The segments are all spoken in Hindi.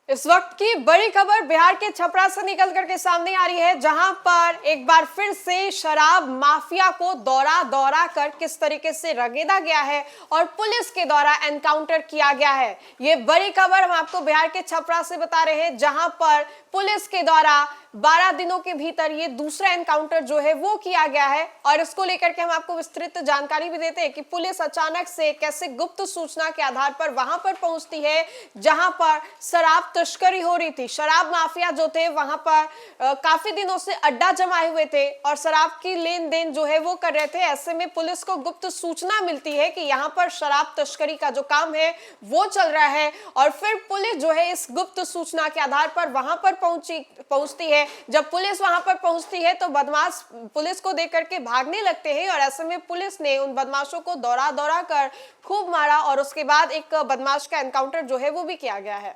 इस वक्त की बड़ी खबर बिहार के छपरा से निकल करके सामने आ रही है, जहां पर एक बार फिर से शराब माफिया को दौरा दौरा कर किस तरीके से रगेदा गया है और पुलिस के द्वारा एनकाउंटर किया गया है। ये बड़ी खबर हम आपको बिहार के छपरा से बता रहे हैं, जहां पर पुलिस के द्वारा 12 दिनों के भीतर ये दूसरा एनकाउंटर जो है वो किया गया है। और इसको लेकर के हम आपको विस्तृत जानकारी भी देते हैं कि पुलिस अचानक से कैसे गुप्त सूचना के आधार पर वहां पर पहुंचती है जहां पर शराब तस्करी हो रही थी। शराब माफिया जो थे वहां पर काफी दिनों से अड्डा जमाए हुए थे और शराब की लेन देन जो है वो कर रहे थे। ऐसे में पुलिस को गुप्त सूचना मिलती है कि यहाँ पर शराब तस्करी का जो काम है वो चल रहा है और फिर पुलिस जो है इस गुप्त सूचना के आधार पर वहां पर पहुंचती है। जब पुलिस वहां पर पहुंचती है तो बदमाश पुलिस को देख करके भागने लगते हैं और ऐसे में पुलिस ने उन बदमाशों को दौड़ा दौड़ा कर खूब मारा और उसके बाद एक बदमाश का एनकाउंटर जो है वो भी किया गया है।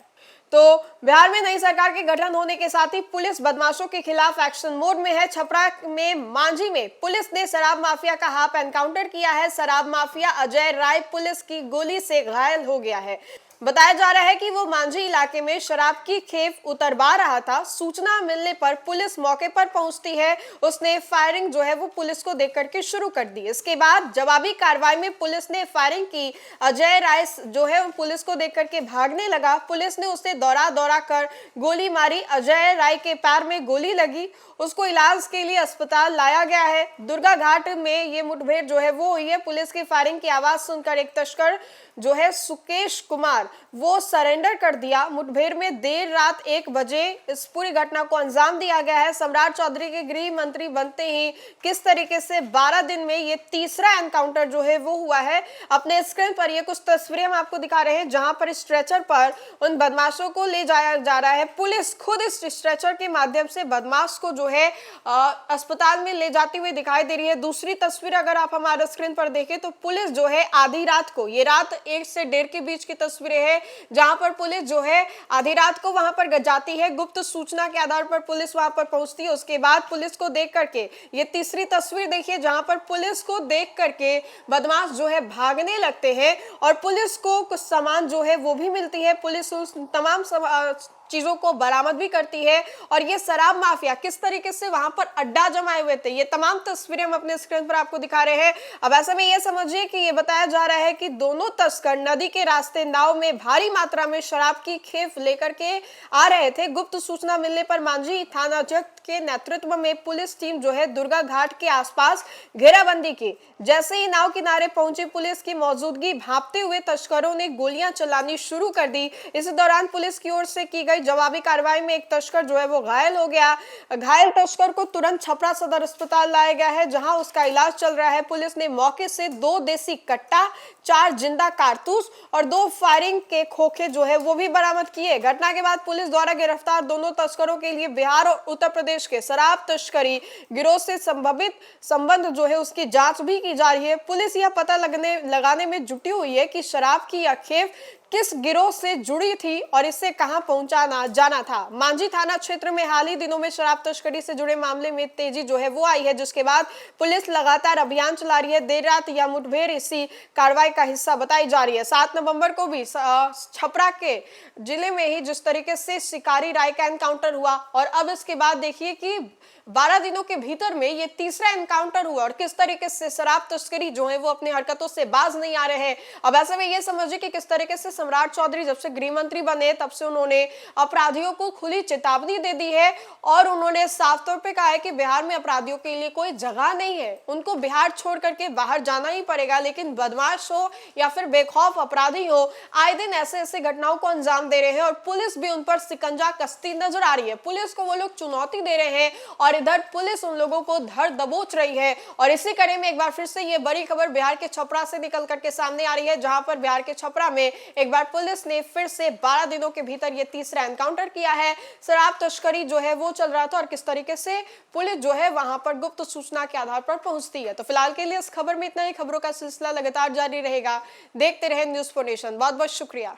तो बिहार में नई सरकार के गठन होने के साथ ही पुलिस बदमाशों के खिलाफ एक्शन मोड में है। छपरा में मांझी में पुलिस ने शराब माफिया का हाफ एनकाउंटर किया है। शराब माफिया अजय राय पुलिस की गोली से घायल हो गया है। बताया जा रहा है कि वो मांझी इलाके में शराब की खेप उतरवा रहा था। सूचना मिलने पर पुलिस मौके पर पहुंचती है। उसने फायरिंग जो है वो पुलिस को देख करके शुरू कर दी। इसके बाद जवाबी कार्रवाई में पुलिस ने फायरिंग की। अजय राय जो है वो पुलिस को देख करके भागने लगा। पुलिस ने उसे दौड़ा दौड़ा कर गोली मारी। अजय राय के पैर में गोली लगी, उसको इलाज के लिए अस्पताल लाया गया है। दुर्गा घाट में ये मुठभेड़ जो है वो हुई है। पुलिस की फायरिंग की आवाज सुनकर एक तस्कर जो है सुकेश कुमार वो सरेंडर कर दिया। मुठभेड़ में देर रात 1 बजे इस पूरी घटना को अंजाम दिया गया है। सम्राट चौधरी के गृह मंत्री बनते ही किस तरीके से 12 दिन में ये तीसरा एनकाउंटर जो है वो हुआ है। अपने स्क्रीन पर ये कुछ तस्वीरें हम आपको दिखा रहे हैं जहां पर स्ट्रेचर पर उन बदमाशों को ले जाया जा रहा है। पुलिस खुद इस स्ट्रेचर के माध्यम से बदमाश को जो है अस्पताल में ले जाती हुई दिखाई दे रही है। दूसरी तस्वीर अगर आप हमारे स्क्रीन पर देखें तो पुलिस जो है आधी रात को, ये रात 1 से 1:30 के बीच की तस्वीरें हैं, जहां पर पुलिस जो है आधी रात को वहां पर जाती है। गुप्त सूचना के आधार पर पुलिस वहां पर पहुंचती है। उसके बाद पुलिस को देख करके ये तीसरी तस्वीर देखिए जहां पर पुलिस को देख करके बदमाश जो है भागने लगते हैं और पुलिस को कुछ सामान जो है वो भी मिलती है। पुलिस उस तमाम चीजों को बरामद भी करती है और ये शराब माफिया किस तरीके से वहां पर अड्डा जमाए हुए थे, ये तमाम तस्वीरें हम अपने स्क्रीन पर आपको दिखा रहे हैं। अब ऐसे में ये समझिए कि ये बताया जा रहा है कि दोनों तस्कर नदी के रास्ते नाव में भारी मात्रा में शराब की खेप लेकर के आ रहे थे। गुप्त सूचना मिलने पर मांझी थानाध्यक्ष के नेतृत्व में पुलिस टीम जो है दुर्गा घाट के आसपास घेराबंदी की। जैसे ही नाव किनारे पहुंची पुलिस की मौजूदगी भांपते हुए तस्करों ने गोलियां चलानी शुरू कर दी। इस दौरान पुलिस की ओर से की गई जवाबी कार्रवाई में एक तस्कर जो है वो घायल हो गया। घायल तस्कर को तुरंत छपरा सदर अस्पताल लाया गया है जहां उसका इलाज चल रहा है। पुलिस ने मौके से 2 देसी कट्टा, 4 जिंदा कारतूस और 2 फायरिंग के खोखे जो है वो भी बरामद किए। घटना के बाद पुलिस द्वारा गिरफ्तार दोनों तस्करों के लिए बिहार और उत्तर प्रदेश के शराब तस्करी गिरोह से संभावित संबंध जो है उसकी जांच भी की जा रही है। पुलिस यह पता लगाने में जुटी हुई है कि शराब की यह खेप किस गिरोह से जुड़ी थी और इसे कहां पहुंचाना जाना था। मांझी थाना क्षेत्र में हाल ही दिनों में शराब तस्करी से जुड़े मामले में तेजी जो है वो आई है, जिसके बाद पुलिस लगातार अभियान चला रही है। देर रात यह मुठभेड़ इसी कार्रवाई का हिस्सा बताई जा रही है। 7 नवंबर को भी छपरा के जिले में ही जिस तरीके से शिकारी राय का एनकाउंटर हुआ और अब इसके बाद देखिए कि 12 दिनों के भीतर में ये तीसरा एनकाउंटर हुआ और किस तरीके से शराब तस्करी जो है वो अपनी हरकतों से बाज नहीं आ रहे हैं। अब ऐसे में ये समझिए कि किस तरीके से सम्राट चौधरी जब से गृह मंत्री बने तब से उन्होंने अपराधियों को खुली चेतावनी दे दी है और उन्होंने साफ तौर पे कहा है कि बिहार में अपराधियों के लिए कोई जगह नहीं है, उनको बिहार छोड़ करके बाहर जाना ही पड़ेगा। लेकिन बदमाश हो या फिर बेखौफ अपराधी हो, आए दिन ऐसे ऐसे घटनाओं को अंजाम दे रहे हैं और पुलिस भी उन पर शिकंजा कसती नजर आ रही है। पुलिस को वो लोग चुनौती दे रहे हैं और इधर पुलिस उन लोगों को धर दबोच रही है। और इसी कड़ी में एक बार फिर से ये बड़ी खबर बिहार के छपरा से निकल करके सामने आ रही है, जहां पर बिहार के छपरा में एक बार पुलिस ने फिर से 12 दिनों के भीतर ये तीसरा एनकाउंटर किया है। शराब तस्करी जो है वो चल रहा था और किस तरीके से पुलिस जो है वहां पर गुप्त सूचना के आधार पर पहुंचती है। तो फिलहाल के लिए इस खबर में इतना ही। खबरों का सिलसिला लगातार जारी रहेगा। देखते रहे न्यूज़4नेशन। बहुत बहुत शुक्रिया।